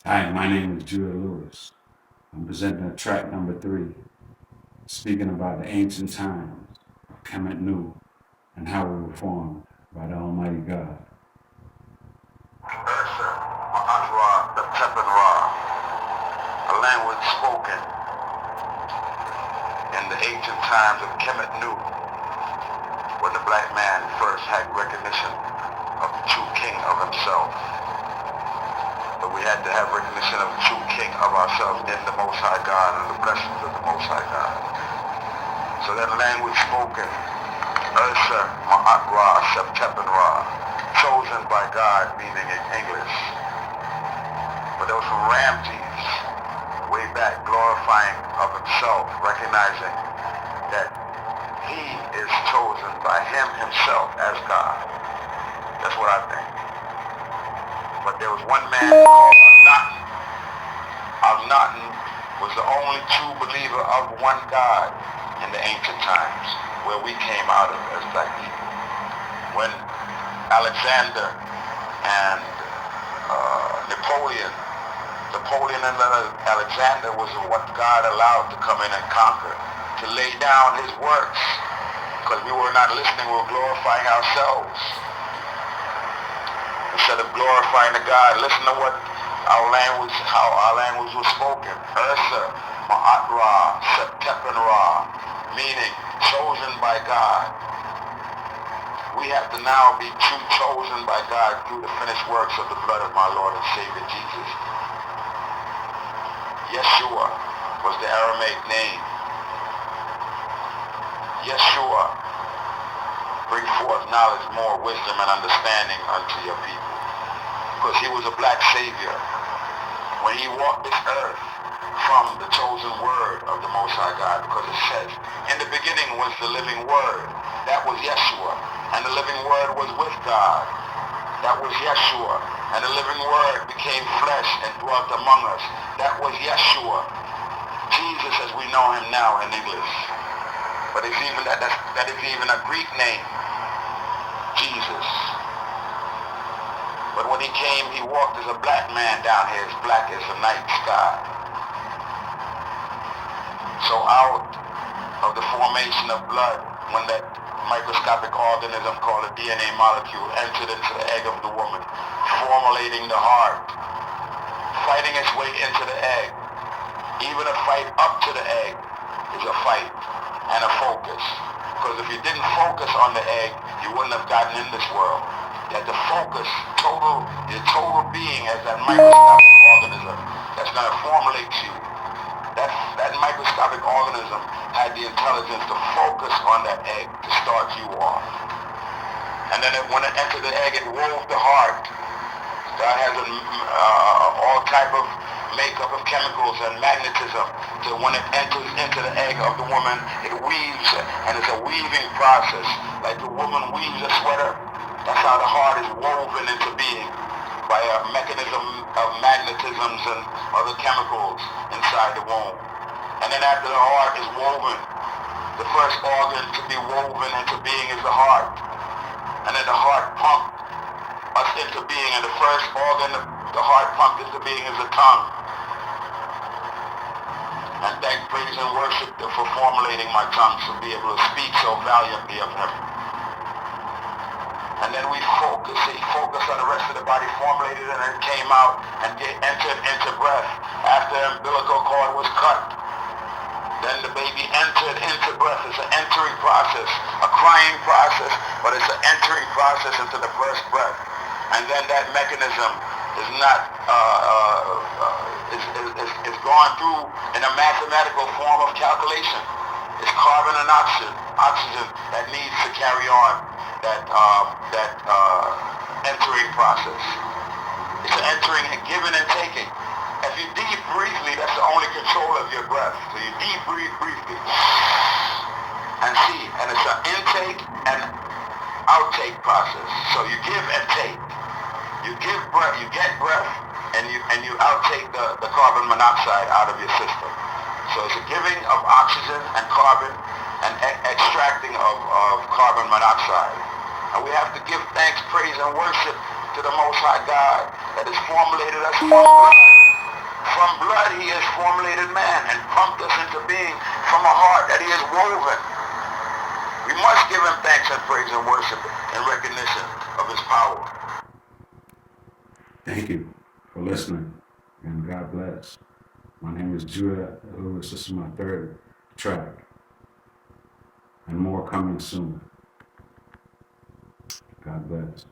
Hi, my name is Judah Lewis. I'm presenting a track number 3, speaking about the ancient times of Kemet Nu and how we were formed by the Almighty God. Ursa, Ma'azra, the Teppan Ra, a language spoken in the ancient times of Kemet Nu, when the black man first had recognition of the true king of himself. But we had to have recognition of the true king of ourselves in the Most High God and the blessings of the Most High God. So that language spoken, Ursa, Ma'azra, Septepan Ra, chosen by God, meaning in English. But there was some Ramses way back glorifying of himself, recognizing that he is chosen by him himself as God. That's what I think. But there was one man called Anicent. Anicent was the only true believer of one God in the ancient times, where we came out of as black people. When Alexander and Napoleon and Alexander was what God allowed to come in and conquer, to lay down his works, because we were not listening, we were glorifying ourselves. Instead of glorifying the God, listen to what how our language was spoken. Ursa, Ma'at-Ra, Septepan-Ra, meaning chosen by God. We have to now be true chosen by God through the finished works of the blood of my Lord and Savior Jesus. Yeshua was the Aramaic name. Yeshua, bring forth knowledge, more wisdom and understanding unto your people. Because he was a black savior. When he walked this earth from the chosen word of the Most High God, because it says, in the beginning was the living word. That was Yeshua. And the living word was with God. That was Yeshua. And the living word became flesh and dwelt among us. That was Yeshua. Jesus as we know him now in English. But it's even that is even a Greek name. Jesus. But when he came, he walked as a black man down here, as black as the night sky. So out of the formation of blood, when that microscopic organism called a DNA molecule entered into the egg of the woman, formulating the heart, fighting its way into the egg. Even a fight up to the egg is a fight and a focus. Because if you didn't focus on the egg, you wouldn't have gotten in this world. You had to focus your total being as that microscopic organism that's going to formulate you. That microscopic organism had the intelligence to focus on that egg to start you off. And then when it entered the egg, it wove the heart. God has all type of makeup of chemicals and magnetism. So when it enters into the egg of the woman, it weaves, and it's a weaving process. Like the woman weaves a sweater, that's how the heart is woven into being by a mechanism of magnetisms and other chemicals inside the womb. And then after the heart is woven, the first organ to be woven into being is the heart. And then the heart pumped us into being, and the first organ the heart pumped into being is the tongue. And thank, praise, and worship for formulating my tongue to be able to speak so valiantly of him. And then we focused on the rest of the body, formulated it, and it came out and entered into breath. After the umbilical cord was cut, then the baby entered into breath. It's an entering process, a crying process, but it's an entering process into the first breath. And then that mechanism is not is gone through in a mathematical form of calculation. It's carbon and oxygen that needs to carry on that entering process. It's an entering and giving and taking. If you deep briefly, that's the only control of your breath. So you deep breathe briefly and see, and it's an intake and outtake process. So you give and take. You give breath, you get breath, and you outtake the carbon monoxide out of your system. So it's a giving of oxygen and carbon and extracting of carbon monoxide. And we have to give thanks, praise, and worship to the Most High God that has formulated us from blood. from blood he has formulated man and pumped us into being from a heart that he has woven. We must give him thanks and praise and worship in recognition of his power. Thank you for listening, and God bless. My name is Judah Lewis. This is my third track, and more coming soon. God bless.